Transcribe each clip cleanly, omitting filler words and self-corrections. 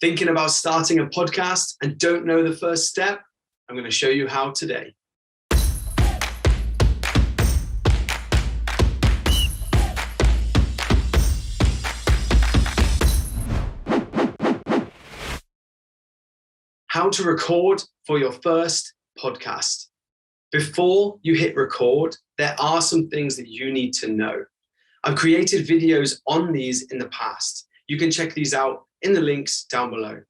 Thinking about starting a podcast and don't know the first step? I'm going to show you how today. How to record for your first podcast. Before you hit record, there are some things that you need to know. I've created videos on these in the past. You can check these out in the links down below.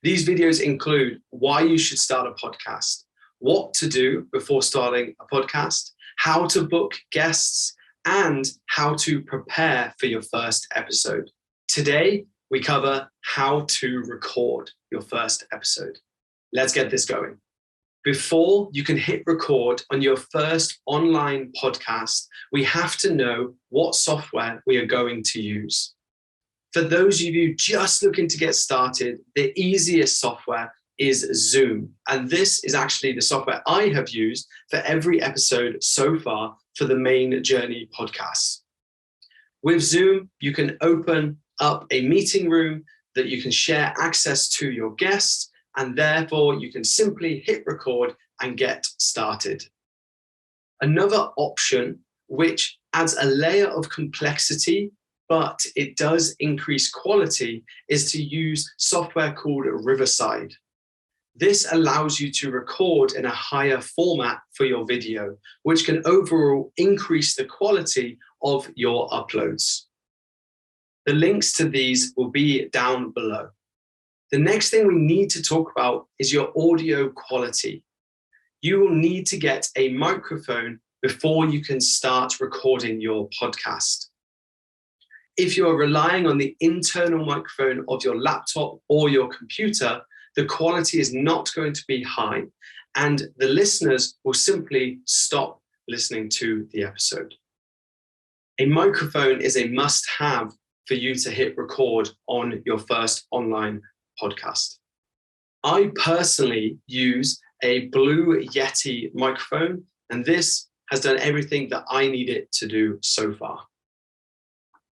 These videos include why you should start a podcast, what to do before starting a podcast, how to book guests, and how to prepare for your first episode. Today, we cover how to record your first episode. Let's get this going. Before you can hit record on your first online podcast, we have to know what software we are going to use. For those of you just looking to get started, the easiest software is Zoom. And this is actually the software I have used for every episode so far for the Main Journey podcast. With Zoom, you can open up a meeting room that you can share access to your guests, and therefore you can simply hit record and get started. Another option, which adds a layer of complexity, but it does increase quality, is to use software called Riverside. This allows you to record in a higher format for your video, which can overall increase the quality of your uploads. The links to these will be down below. The next thing we need to talk about is your audio quality. You will need to get a microphone before you can start recording your podcast. If you are relying on the internal microphone of your laptop or your computer, the quality is not going to be high, and the listeners will simply stop listening to the episode. A microphone is a must-have for you to hit record on your first online podcast. I personally use a Blue Yeti microphone, and this has done everything that I need it to do so far.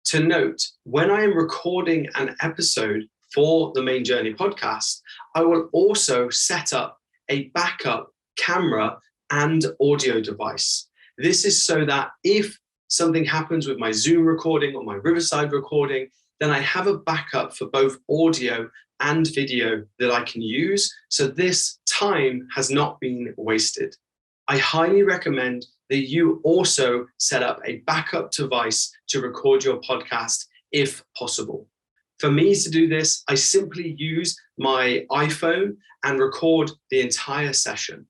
To note, when I am recording an episode for the Main Journey podcast, I will also set up a backup camera and audio device. This is so that if something happens with my Zoom recording or my Riverside recording, then I have a backup for both audio and video that I can use, so this time has not been wasted. I highly recommend that you also set up a backup device to record your podcast if possible. For me to do this, I simply use my iPhone and record the entire session.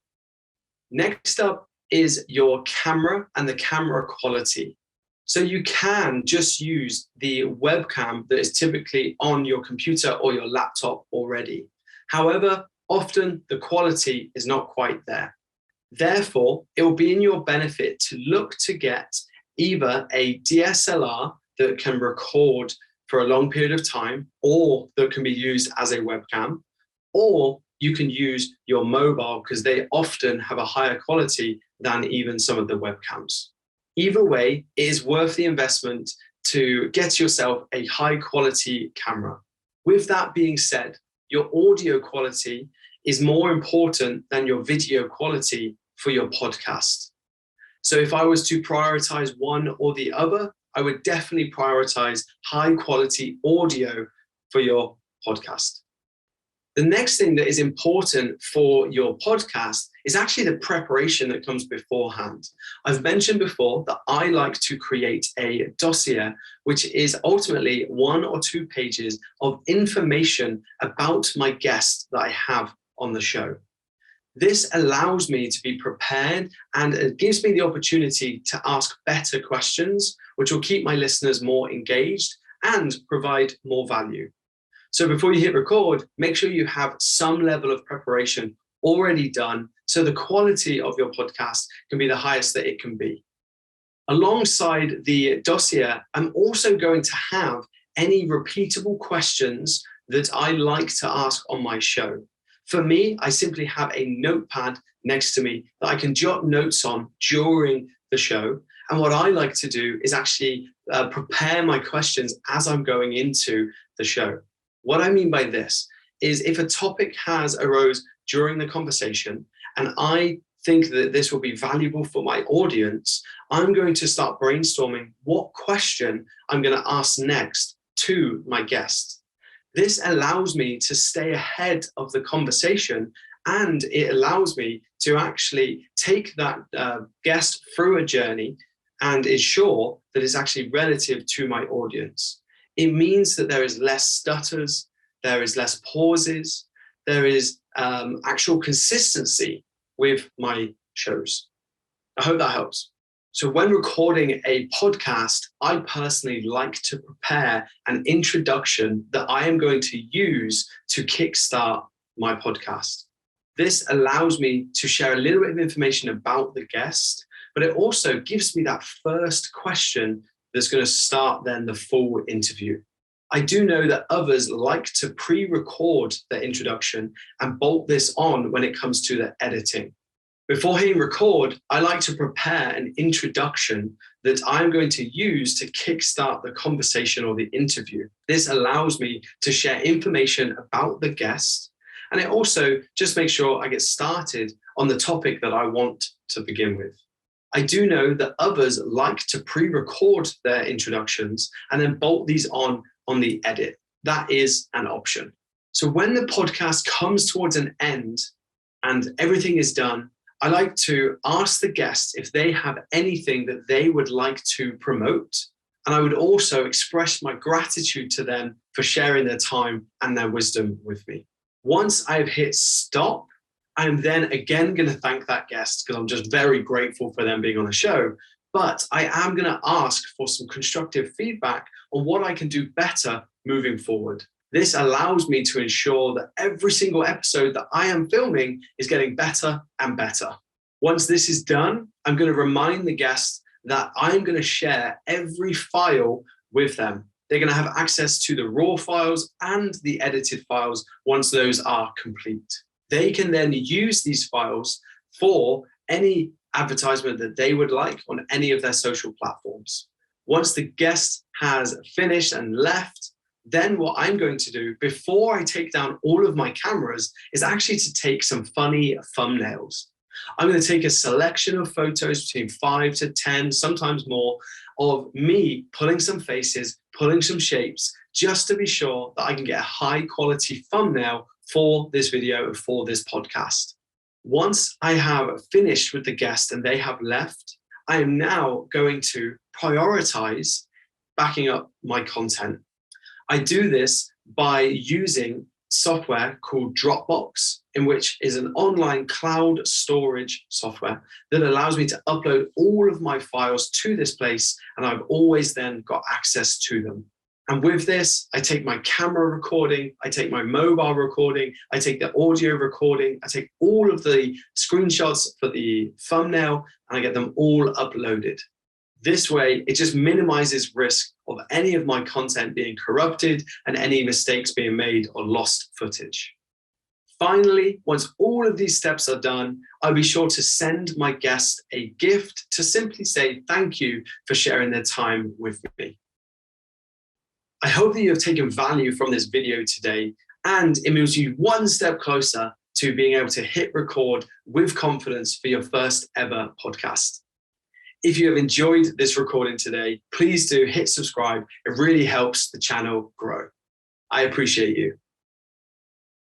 Next up is your camera and the camera quality. So you can just use the webcam that is typically on your computer or your laptop already. However, often the quality is not quite there. Therefore, it will be in your benefit to look to get either a DSLR that can record for a long period of time, or that can be used as a webcam, or you can use your mobile because they often have a higher quality than even some of the webcams. Either way, it is worth the investment to get yourself a high quality camera. With that being said, your audio quality is more important than your video quality for your podcast. So if I was to prioritize one or the other, I would definitely prioritize high quality audio for your podcast. The next thing that is important for your podcast is actually the preparation that comes beforehand. I've mentioned before that I like to create a dossier, which is ultimately 1 or 2 pages of information about my guest that I have on the show. This allows me to be prepared, and it gives me the opportunity to ask better questions, which will keep my listeners more engaged and provide more value. So before you hit record, make sure you have some level of preparation already done so the quality of your podcast can be the highest that it can be. Alongside the dossier, I'm also going to have any repeatable questions that I like to ask on my show. For me, I simply have a notepad next to me that I can jot notes on during the show. And what I like to do is actually prepare my questions as I'm going into the show. What I mean by this is if a topic has arose during the conversation and I think that this will be valuable for my audience, I'm going to start brainstorming what question I'm going to ask next to my guest. This allows me to stay ahead of the conversation, and it allows me to actually take that guest through a journey and ensure that it's actually relative to my audience. It means that there is less stutters, there is less pauses, there is actual consistency with my shows. I hope that helps. So when recording a podcast, I personally like to prepare an introduction that I am going to use to kickstart my podcast. This allows me to share a little bit of information about the guest, but it also gives me that first question that's going to start then the full interview. I do know that others like to pre-record their introduction and bolt this on when it comes to the editing. Before hitting record, I like to prepare an introduction that I'm going to use to kickstart the conversation or the interview. This allows me to share information about the guest, and it also just makes sure I get started on the topic that I want to begin with. I do know that others like to pre-record their introductions and then bolt these on the edit. That is an option. So when the podcast comes towards an end and everything is done, I like to ask the guests if they have anything that they would like to promote. And I would also express my gratitude to them for sharing their time and their wisdom with me. Once I've hit stop, I'm then again going to thank that guest because I'm just very grateful for them being on the show. But I am going to ask for some constructive feedback on what I can do better moving forward. This allows me to ensure that every single episode that I am filming is getting better and better. Once this is done, I'm going to remind the guests that I'm going to share every file with them. They're going to have access to the raw files and the edited files once those are complete. They can then use these files for any advertisement that they would like on any of their social platforms. Once the guest has finished and left, then what I'm going to do before I take down all of my cameras is actually to take some funny thumbnails. I'm going to take a selection of photos between 5 to 10, sometimes more, of me pulling some faces, pulling some shapes, just to be sure that I can get a high quality thumbnail for this video and for this podcast. Once I have finished with the guest and they have left, I am now going to prioritize backing up my content. I do this by using software called Dropbox, in which is an online cloud storage software that allows me to upload all of my files to this place, and I've always then got access to them. And with this, I take my camera recording, I take my mobile recording, I take the audio recording, I take all of the screenshots for the thumbnail, and I get them all uploaded. This way, it just minimizes risk of any of my content being corrupted and any mistakes being made or lost footage. Finally, once all of these steps are done, I'll be sure to send my guest a gift to simply say thank you for sharing their time with me. I hope that you have taken value from this video today, and it moves you one step closer to being able to hit record with confidence for your first ever podcast. If you have enjoyed this recording today, please do hit subscribe. It really helps the channel grow. I appreciate you.